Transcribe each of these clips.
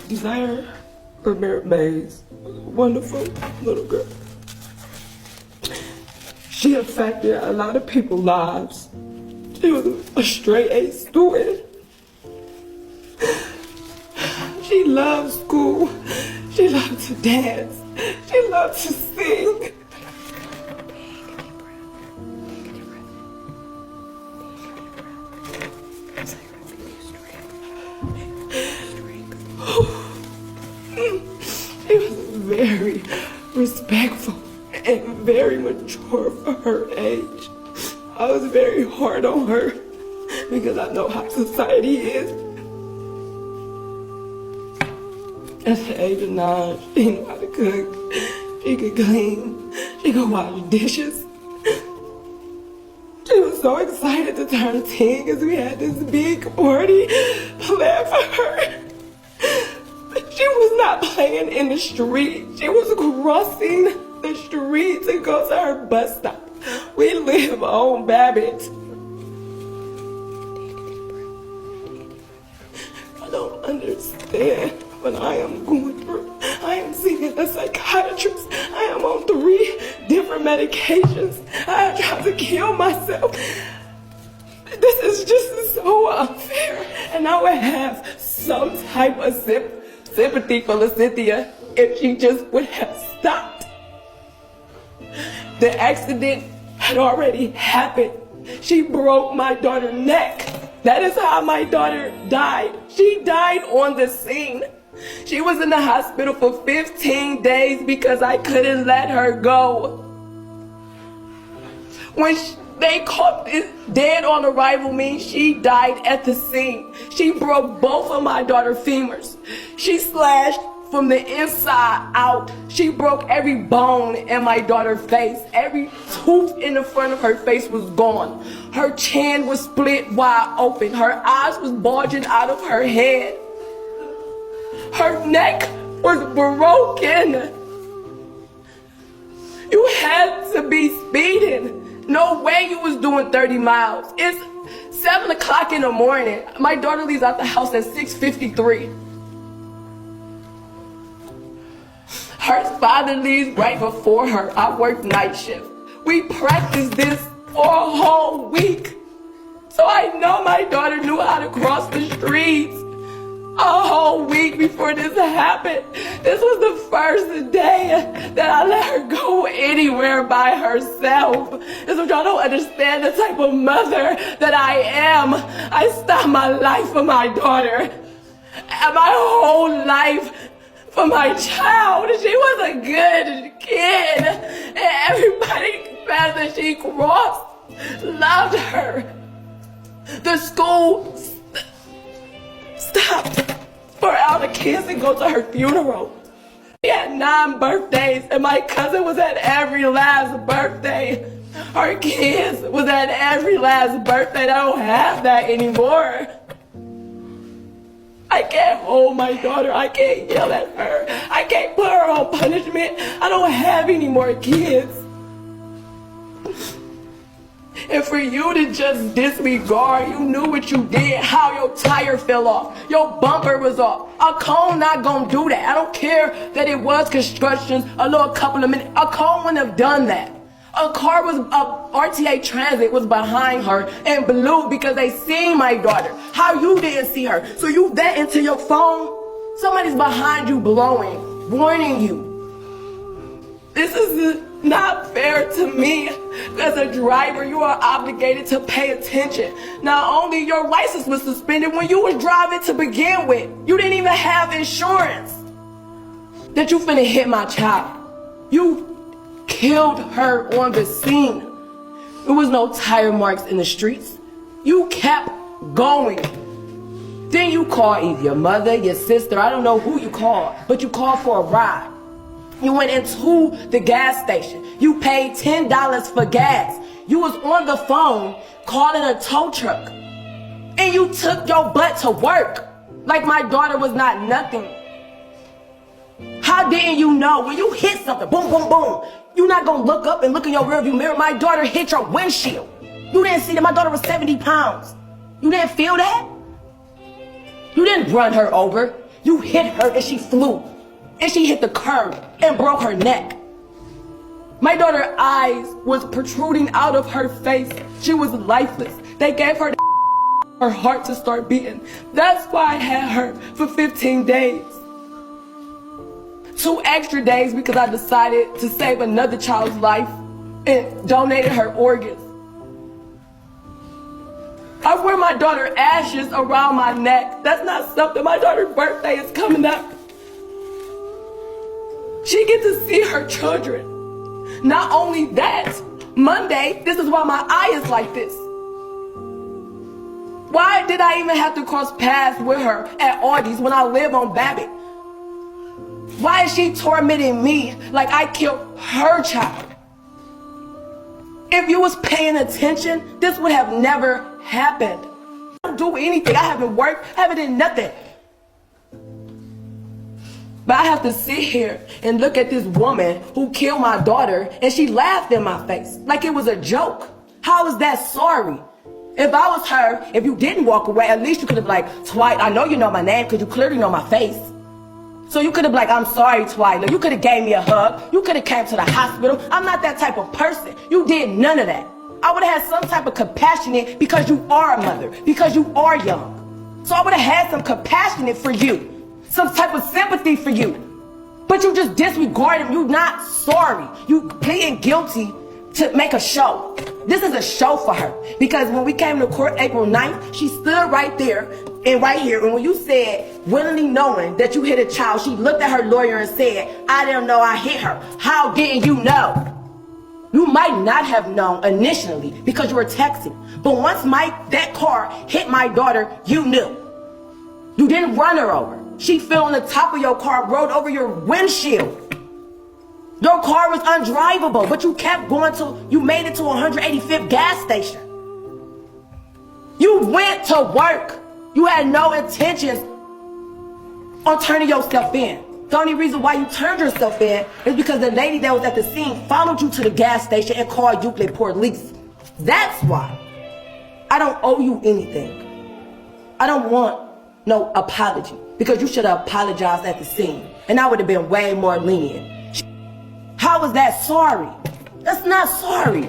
Desire Premier Mays was a wonderful little girl. She affected a lot of people's lives. She was a straight A student. She loved school. She loved to dance. She loved to sing. She was very respectful and very mature for her age. I was very hard on her because I know how society is. At the age of 9, she knew how to cook, she could clean, she could wash dishes. She was so excited to turn 10 because we had this big party planned for her. She was not playing in the street. She was crossing the street to go to her bus stop. We live on Babbitt. I don't understand what I am going through. I am seeing a psychiatrist. I am on 3 different medications. I have tried to kill myself. This is just so unfair. And I would have some type of sympathy for Lacynthia if she just would have stopped. The accident had already happened. She broke my daughter's neck. That is how my daughter died. She died on the scene. She was in the hospital for 15 days because I couldn't let her go. When they caught it dead on arrival means she died at the scene. She broke both of my daughter's femurs. She slashed from the inside out. She broke every bone in my daughter's face. Every tooth in the front of her face was gone. Her chin was split wide open. Her eyes was bulging out of her head. Her neck was broken. You had to be speeding. No way you was doing 30 miles. It's 7 o'clock in the morning. My daughter leaves out the house at 6:53. Her father leaves right before her. I work night shift. We practiced this for a whole week. So I know my daughter knew how to cross the streets a whole week before this happened. This was the first day that I let her go anywhere by herself. This is y'all don't understand the type of mother that I am. I stopped my life for my daughter. And my whole life for my child. She was a good kid. And everybody that she crossed loved her. The school stopped for all the kids to go to her funeral. She had 9 birthdays and my cousin was at every last birthday. Her kids was at every last birthday. I don't have that anymore. I can't hold my daughter. I can't yell at her. I can't put her on punishment. I don't have any more kids. And for you to just disregard, you knew what you did, how your tire fell off, your bumper was off. A cone not gonna do that. I don't care that it was construction, a little couple of minutes. A cone wouldn't have done that. A car was, a RTA Transit was behind her and blew because they seen my daughter. How you didn't see her? So you that into your phone? Somebody's behind you blowing, warning you. This is not fair to me. As a driver, you are obligated to pay attention. Not only your license was suspended when you was driving to begin with. You didn't even have insurance. That you finna hit my child. You killed her on the scene. There was no tire marks in the streets. You kept going. Then you called either your mother, your sister, I don't know who you called, but you called for a ride. You went into the gas station. You paid $10 for gas. You was on the phone calling a tow truck. And you took your butt to work like my daughter was not nothing. How didn't you know when you hit something, boom, boom, boom, you're not gonna look up and look in your rearview mirror? My daughter hit your windshield. You didn't see that my daughter was 70 pounds. You didn't feel that? You didn't run her over. You hit her and she flew. And she hit the curb and broke her neck. My daughter's eyes was protruding out of her face. She was lifeless. They gave her her heart to start beating. That's why I had her for 15 days. 2 extra days because I decided to save another child's life and donated her organs. I wear my daughter's ashes around my neck. That's not something. My daughter's birthday is coming up. She gets to see her children. Not only that, Monday, this is why my eye is like this. Why did I even have to cross paths with her at Aldi's when I live on Babbitt? Why is she tormenting me like I killed her child? If you was paying attention, this would have never happened. I don't do anything. I haven't worked. I haven't done nothing. But I have to sit here and look at this woman who killed my daughter and she laughed in my face like it was a joke. How is that sorry? If I was her, if you didn't walk away, at least you could have like, Twyla, I know you know my name because you clearly know my face. So you could have like, I'm sorry, Twyla. You could have gave me a hug. You could have came to the hospital. I'm not that type of person. You did none of that. I would have had some type of compassionate because you are a mother, because you are young. So I would have had some compassionate for you. Some type of sympathy for you. But you just disregard him. You're not sorry. You pleading guilty to make a show. This is a show for her. Because when we came to court April 9th, she stood right there and right here. And when you said, willingly knowing that you hit a child, she looked at her lawyer and said, I didn't know I hit her. How didn't you know? You might not have known initially because you were texting. But once that car hit my daughter, you knew. You didn't run her over. She fell on the top of your car, rode over your windshield. Your car was undrivable, but you kept going you made it to 185th gas station. You went to work. You had no intentions on turning yourself in. The only reason why you turned yourself in is because the lady that was at the scene followed you to the gas station and called you the police. That's why. I don't owe you anything. I don't want no apology because you should have apologized at the scene and I would have been way more lenient. How was that sorry? That's not sorry.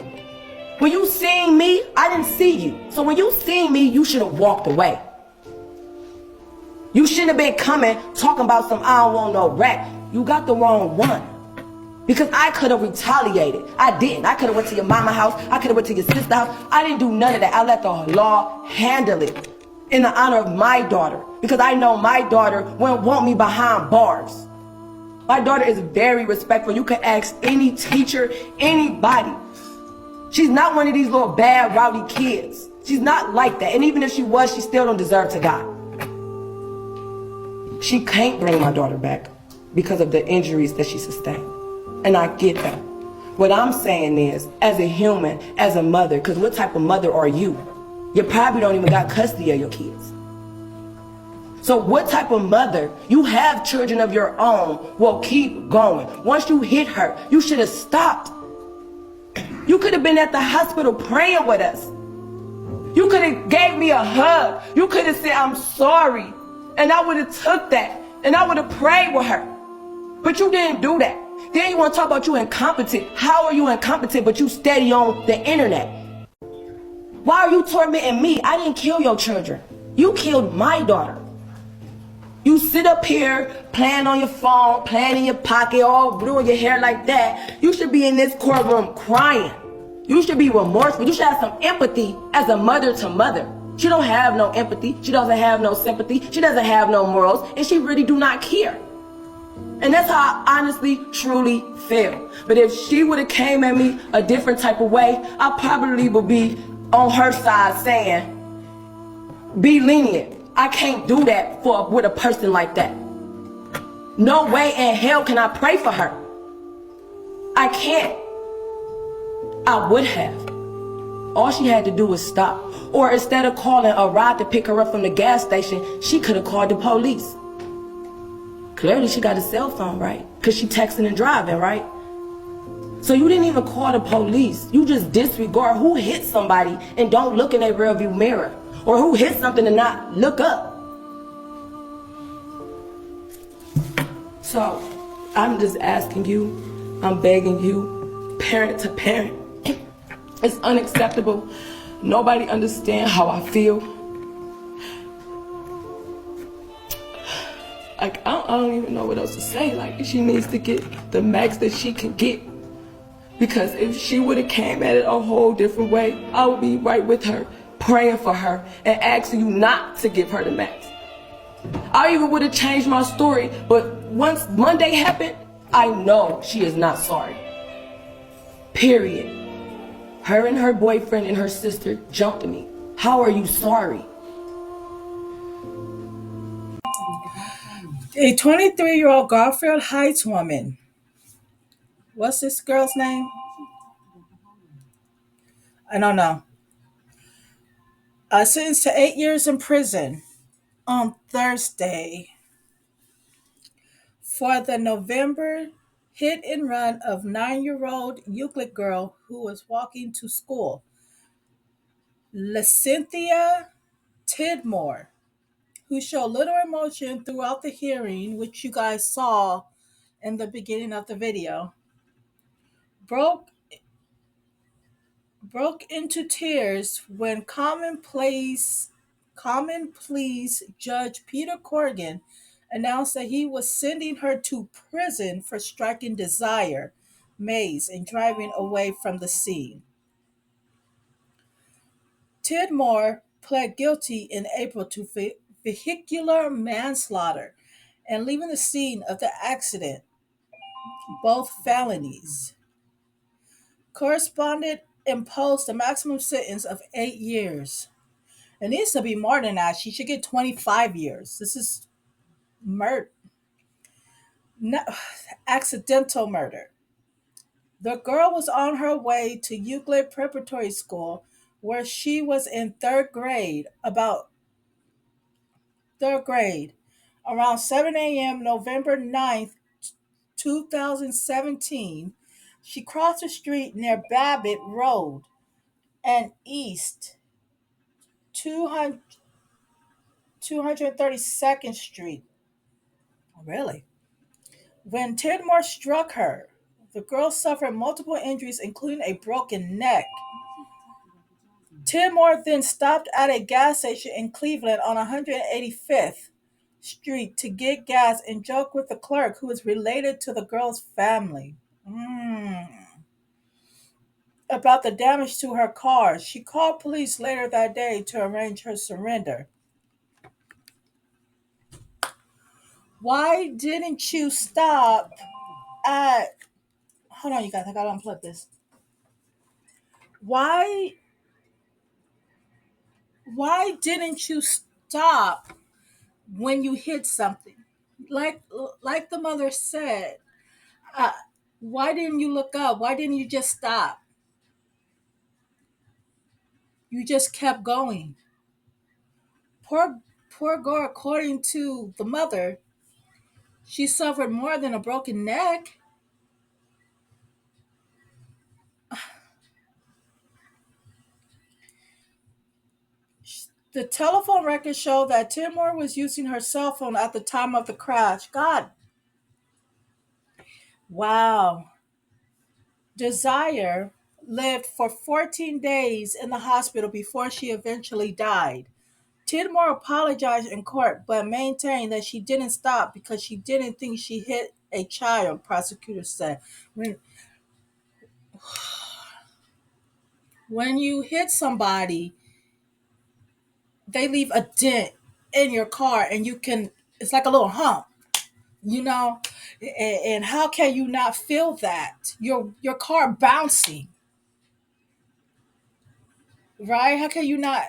When you seen me, I didn't see you. So when you seen me, you should have walked away. You shouldn't have been coming talking about some I don't want no rap. You got the wrong one. Because I could have retaliated. I didn't. I could have went to your mama's house. I could have went to your sister's house. I didn't do none of that. I let the law handle it in the honor of my daughter. Because I know my daughter wouldn't want me behind bars. My daughter is very respectful. You can ask any teacher, anybody. She's not one of these little bad, rowdy kids. She's not like that. And even if she was, she still don't deserve to die. She can't bring my daughter back because of the injuries that she sustained. And I get that. What I'm saying is, as a human, as a mother, because what type of mother are you? You probably don't even got custody of your kids. So what type of mother, you have children of your own, will keep going. Once you hit her, you should have stopped. You could have been at the hospital praying with us. You could have gave me a hug. You could have said, I'm sorry. And I would have took that. And I would have prayed with her. But you didn't do that. Then you want to talk about you incompetent. How are you incompetent but you steady on the internet? Why are you tormenting me? I didn't kill your children. You killed my daughter. You sit up here playing on your phone, playing in your pocket, all doing your hair like that. You should be in this courtroom crying. You should be remorseful. You should have some empathy as a mother to mother. She don't have no empathy. She doesn't have no sympathy. She doesn't have no morals. And she really do not care. And that's how I honestly, truly feel. But if she would have came at me a different type of way, I probably would be on her side saying, be lenient. I can't do that with a person like that. No way in hell can I pray for her. I can't. I would have. All she had to do was stop. Or instead of calling a ride to pick her up from the gas station, she could have called the police. Clearly she got a cell phone, right? Because she texting and driving, right? So you didn't even call the police. You just disregard who hit somebody and don't look in their rearview mirror. Or who hit something and not look up. So I'm just asking you, I'm begging you, parent to parent. It's unacceptable. Nobody understands how I feel. Like, I don't even know what else to say. Like, she needs to get the max that she can get. Because if she would have came at it a whole different way, I would be right with her, praying for her, and asking you not to give her the max. I even would have changed my story, but once Monday happened, I know she is not sorry. Period. Her and her boyfriend and her sister jumped me. How are you sorry? A 23-year-old Garfield Heights woman. What's this girl's name? I don't know. Sentenced to 8 years in prison on Thursday for the November hit and run of 9-year-old Euclid girl who was walking to school. Lacynthia Tidmore, who showed little emotion throughout the hearing, which you guys saw in the beginning of the video, broke broke into tears when Common Pleas Judge Peter Corrigan announced that he was sending her to prison for striking Desire Mays and driving away from the scene. Tidmore pled guilty in April to vehicular manslaughter and leaving the scene of the accident, both felonies. Correspondent imposed a maximum sentence of 8 years. It needs to be more than that. She should get 25 years. This is murder, no, accidental murder. The girl was on her way to Euclid Preparatory School, where she was in third grade, around 7 a.m. November 9th, 2017. She crossed the street near Babbitt Road and East 200, 232nd Street. Really? When Tidmore struck her, the girl suffered multiple injuries, including a broken neck. Tidmore then stopped at a gas station in Cleveland on 185th Street to get gas and joked with the clerk, who is related to the girl's family, about the damage to her car. She called police later that day to arrange her surrender. Why didn't you stop at... Hold on, you guys. I gotta unplug this. Why why didn't you stop when you hit something? Like like the mother said, uh, why didn't you look up? Why didn't you just stop? You just kept going. Poor girl, according to the mother, she suffered more than a broken neck. The telephone records show that Timor was using her cell phone at the time of the crash. God, wow. Desire lived for 14 days in the hospital before she eventually died. Tidmore apologized in court but maintained that she didn't stop because she didn't think she hit a child, prosecutors said. When you hit somebody, they leave a dent in your car and you can, it's like a little hump, you know? And how can you not feel that? Your car bouncing, right? How can you not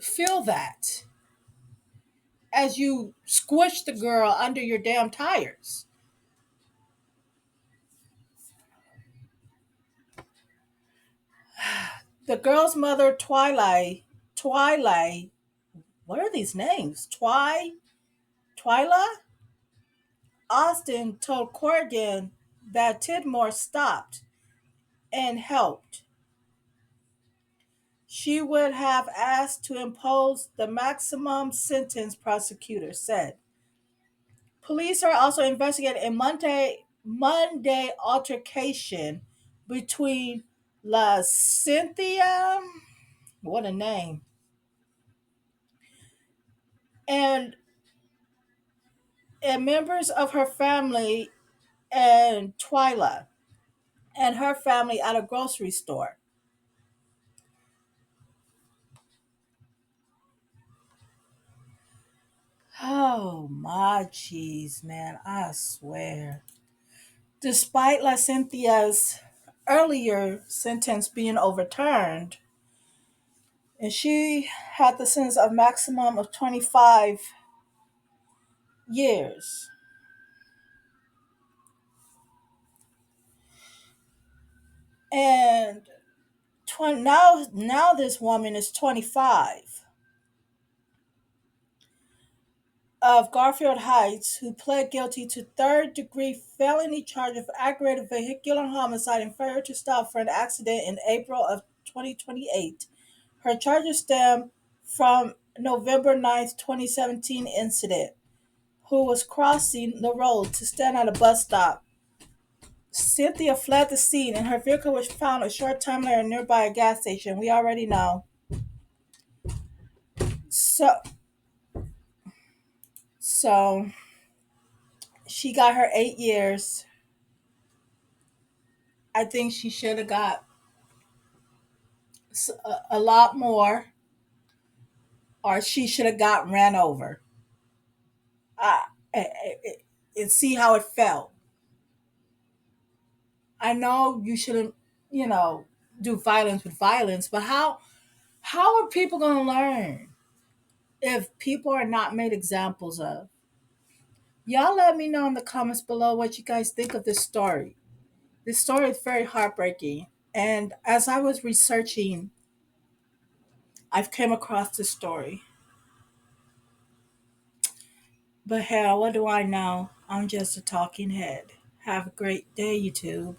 feel that as you squish the girl under your damn tires? The girl's mother, Twilight, what are these names? Twyla Austin told Corrigan that Tidmore stopped and helped. She would have asked to impose the maximum sentence, prosecutors said. Police are also investigating a Monday altercation between Lacynthia, what a name, and members of her family and Twyla and her family at a grocery store. Oh my jeez, man, I swear. Despite Lacynthia's earlier sentence being overturned, and she had the sentence of maximum of 25 years. And now this woman is 25 of Garfield Heights who pled guilty to third degree felony charge of aggravated vehicular homicide and failure to stop for an accident in April of 2028. Her charges stem from November 9th, 2017 incident, who was crossing the road to stand at a bus stop. Cynthia fled the scene and her vehicle was found a short time later nearby a gas station. We already know. So so she got her 8 years. I think she should have got a lot more, or she should have got ran over. Uh, and see how it felt. I know you shouldn't, you know, do violence with violence, but how are people going to learn if people are not made examples of? Y'all let me know in the comments below what you guys think of this story. This story is very heartbreaking. And as I was researching, I've came across this story. But hell, what do I know? I'm just a talking head. Have a great day, YouTube.